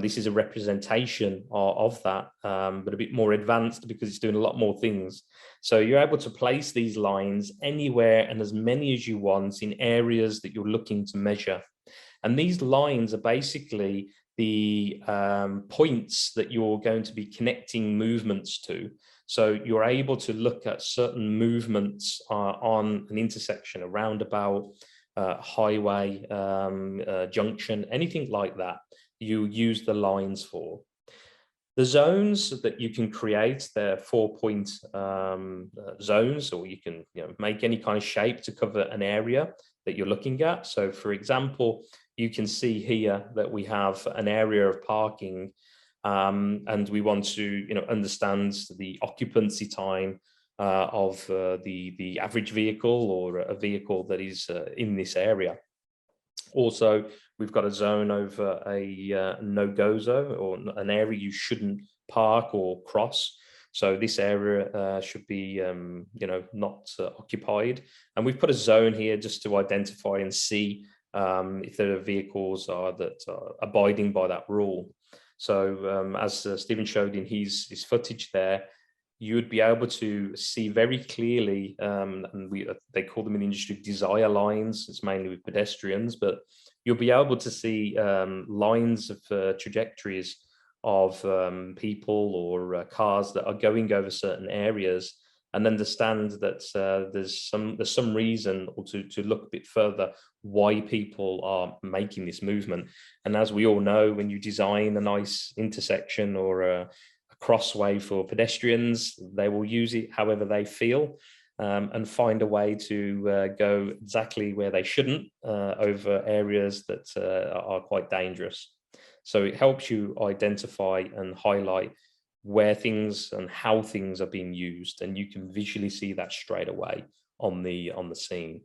Speaker 1: This is a representation of that, but a bit more advanced because it's doing a lot more things. So you're able to place these lines anywhere and as many as you want in areas that you're looking to measure. And these lines are basically the points that you're going to be connecting movements to. So you're able to look at certain movements on an intersection, a roundabout, highway, junction, anything like that. You use the lines for. The zones that you can create, they're 4-point zones, or you can make any kind of shape to cover an area that you're looking at. So for example, you can see here that we have an area of parking, and we want to understand the occupancy time of the average vehicle or a vehicle that is in this area. Also, we've got a zone over a no-go zone, or an area you shouldn't park or cross. So this area should be, not occupied. And we've put a zone here just to identify and see if there are vehicles that are abiding by that rule. So as Stephen showed in his footage there, you would be able to see very clearly, and they call them in the industry desire lines. It's mainly with pedestrians, but you'll be able to see lines of trajectories of people or cars that are going over certain areas, and understand that there's some reason, or to look a bit further, why people are making this movement. And as we all know, when you design a nice intersection or a crossway for pedestrians, they will use it however they feel, and find a way to go exactly where they shouldn't, over areas that are quite dangerous. So it helps you identify and highlight where things and how things are being used, and you can visually see that straight away on the scene.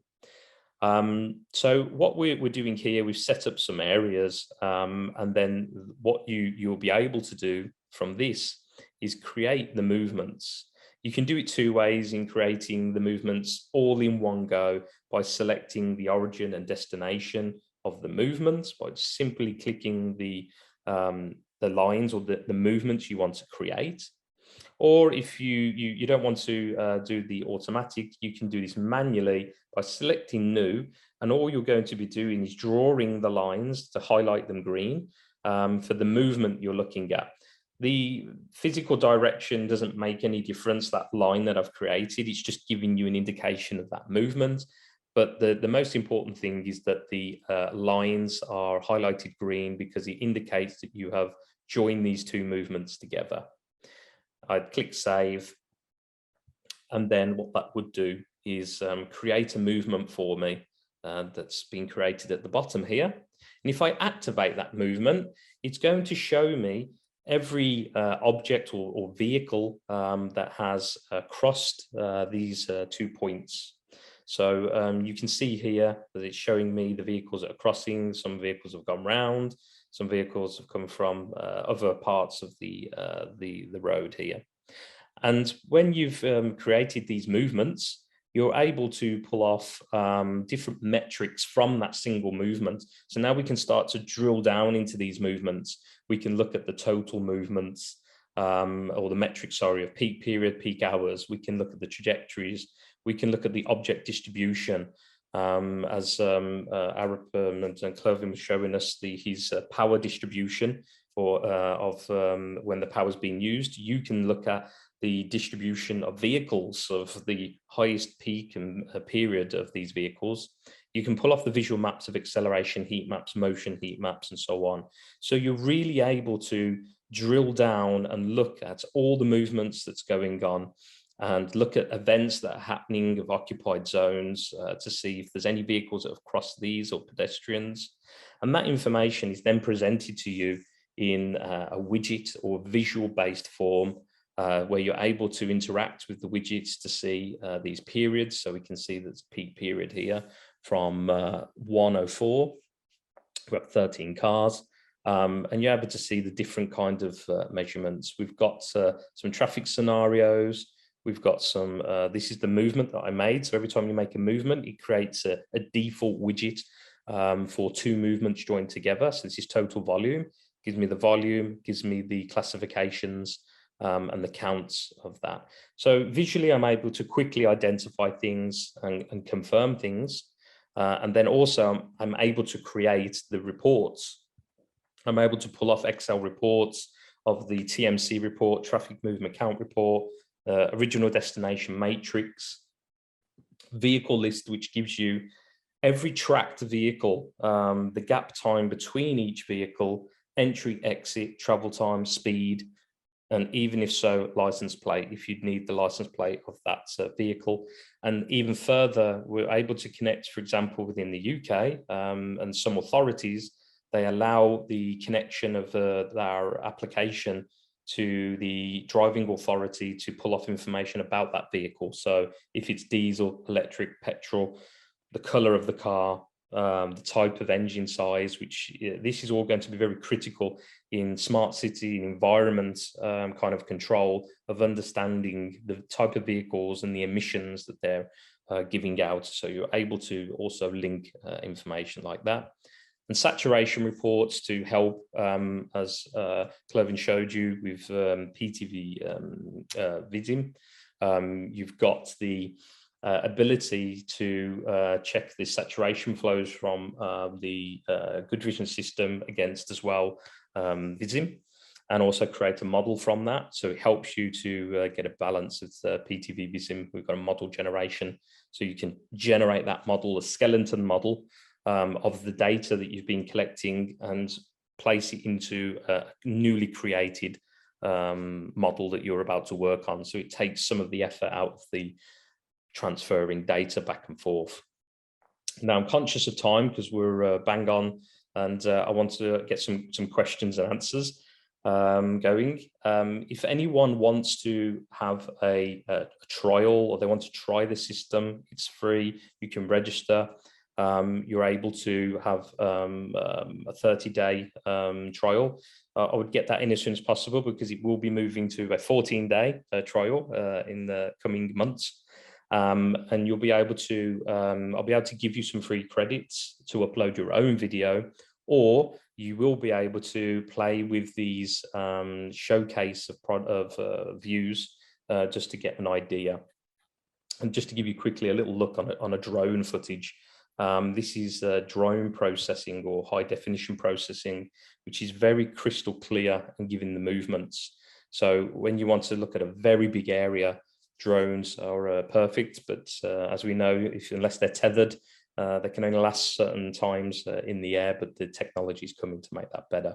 Speaker 1: So what we're doing here, we've set up some areas, and then what you'll be able to do from this is create the movements. You can do it two ways in creating the movements all in one go, by selecting the origin and destination of the movements, by simply clicking the lines or the movements you want to create. Or if you don't want to do the automatic, you can do this manually by selecting new, and all you're going to be doing is drawing the lines to highlight them green for the movement you're looking at. The physical direction doesn't make any difference, that line that I've created, it's just giving you an indication of that movement. But the most important thing is that the lines are highlighted green, because it indicates that you have joined these two movements together. I'd click save, and then what that would do is create a movement for me that's been created at the bottom here. And if I activate that movement, it's going to show me every object or vehicle that has crossed these 2 points. So you can see here that it's showing me the vehicles that are crossing. Some vehicles have gone round, some vehicles have come from other parts of the road here. And when you've created these movements, you're able to pull off different metrics from that single movement. So now we can start to drill down into these movements. We can look at the total movements, or the metrics, sorry, of peak period, peak hours. We can look at the trajectories. We can look at the object distribution, as ARUP and Klervin was showing us his power distribution of when the power is being used. You can look at the distribution of vehicles, of the highest peak and period of these vehicles. You can pull off the visual maps of acceleration heat maps, motion heat maps, and so on. So you're really able to drill down and look at all the movements that's going on, and look at events that are happening of occupied zones to see if there's any vehicles that have crossed these, or pedestrians. And that information is then presented to you in a widget or visual-based form, where you're able to interact with the widgets to see these periods. So we can see there's a peak period here from 1:04, we've got 13 cars, and you're able to see the different kind of measurements. We've got some traffic scenarios. we've got some, this is the movement that I made. So every time you make a movement, it creates a default widget for two movements joined together. So this is total volume, gives me the volume, gives me the classifications, and the counts of that. So visually, I'm able to quickly identify things and confirm things. And then also I'm able to create the reports. I'm able to pull off Excel reports of the TMC report, traffic movement count report, original destination matrix, vehicle list, which gives you every tracked vehicle, the gap time between each vehicle, entry, exit, travel time, speed, and even if so, license plate, if you'd need the license plate of that vehicle. And even further, we're able to connect, for example, within the UK and some authorities, they allow the connection of our application to the driving authority to pull off information about that vehicle. So if it's diesel, electric, petrol, the color of the car, the type of engine size, which this is all going to be very critical in smart city environment kind of control of understanding the type of vehicles and the emissions that they're giving out. So you're able to also link information like that. And saturation reports to help, as Klervin showed you with PTV Visim. You've got the ability to check the saturation flows from the GoodVision system against as well Visim, and also create a model from that. So it helps you to get a balance of PTV Visim. We've got a model generation, so you can generate that model, a skeleton model of the data that you've been collecting, and place it into a newly created model that you're about to work on. So it takes some of the effort out of the transferring data back and forth. Now I'm conscious of time because we're bang on, and I want to get some questions and answers going. If anyone wants to have a trial, or they want to try the system, it's free. You can register. You're able to have a 30-day trial. I would get that in as soon as possible, because it will be moving to a 14-day trial in the coming months. And you'll be able to, I'll be able to give you some free credits to upload your own video, or you will be able to play with these showcase of views just to get an idea. And just to give you quickly a little look on a drone footage. This is drone processing, or high definition processing, which is very crystal clear and giving the movements. So when you want to look at a very big area, drones are perfect, but as we know, unless they're tethered, they can only last certain times in the air, but the technology is coming to make that better.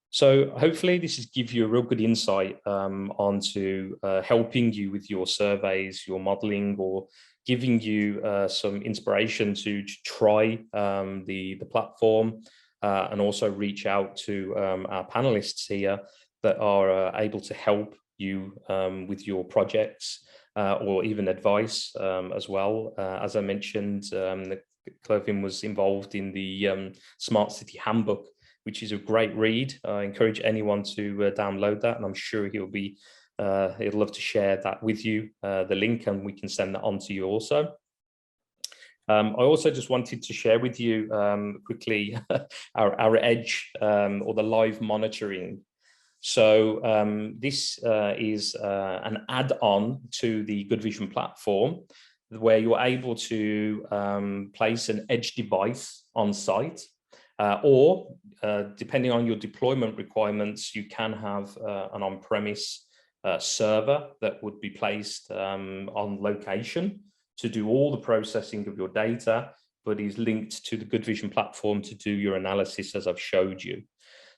Speaker 1: So hopefully this gives you a real good insight onto helping you with your surveys, your modeling, or giving you some inspiration to try the platform, and also reach out to our panelists here that are able to help you with your projects, or even advice as well. As I mentioned, Klervin was involved in the Smart City Handbook, which is a great read. I encourage anyone to download that, and I'm sure he'd love to share that with you, the link, and we can send that on to you also. I also just wanted to share with you quickly our Edge, or the live monitoring. So this is an add-on to the GoodVision platform, where you're able to place an Edge device on site, or depending on your deployment requirements, you can have an on-premise server that would be placed on location to do all the processing of your data, but is linked to the GoodVision platform to do your analysis, as I've showed you.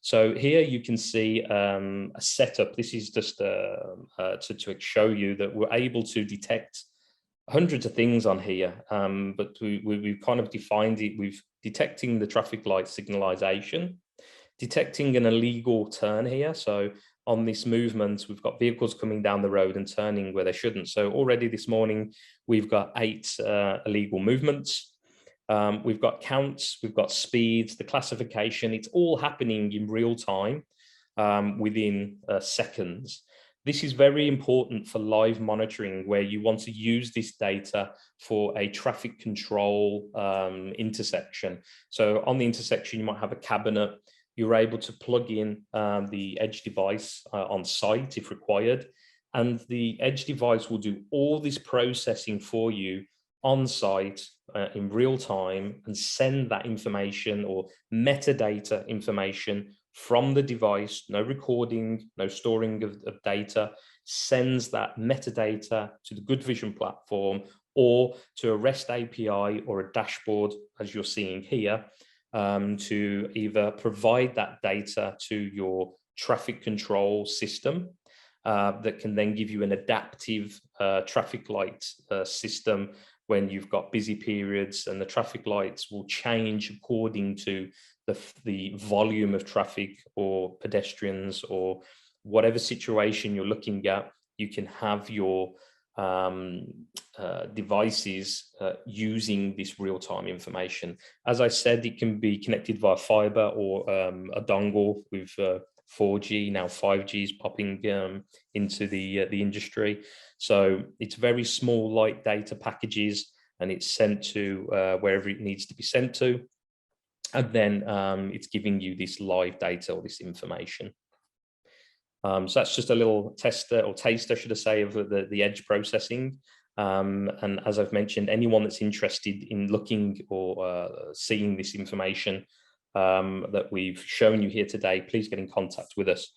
Speaker 1: So here you can see a setup. This is just to show you that we're able to detect hundreds of things on here, but we've kind of defined it with detecting the traffic light signalization, detecting an illegal turn here. So on this movement, we've got vehicles coming down the road and turning where they shouldn't. So already this morning, we've got 8 illegal movements. We've got counts, we've got speeds, the classification. It's all happening in real time within seconds. This is very important for live monitoring, where you want to use this data for a traffic control intersection. So on the intersection, you might have a cabinet. You're able to plug in the edge device on site if required, and the edge device will do all this processing for you on site in real time, and send that information or metadata information from the device, no recording, no storing of data, sends that metadata to the GoodVision platform or to a REST API or a dashboard, as you're seeing here, to either provide that data to your traffic control system that can then give you an adaptive traffic light system when you've got busy periods, and the traffic lights will change according to the volume of traffic or pedestrians or whatever situation you're looking at. You can have your devices using this real-time information. As I said, it can be connected via fiber or a dongle with 4G, now 5G is popping into the industry. So it's very small, light data packages, and it's sent to wherever it needs to be sent to. And then it's giving you this live data or this information. So that's just a little tester or taster, should I say, of the edge processing. And as I've mentioned, anyone that's interested in looking or seeing this information that we've shown you here today, please get in contact with us.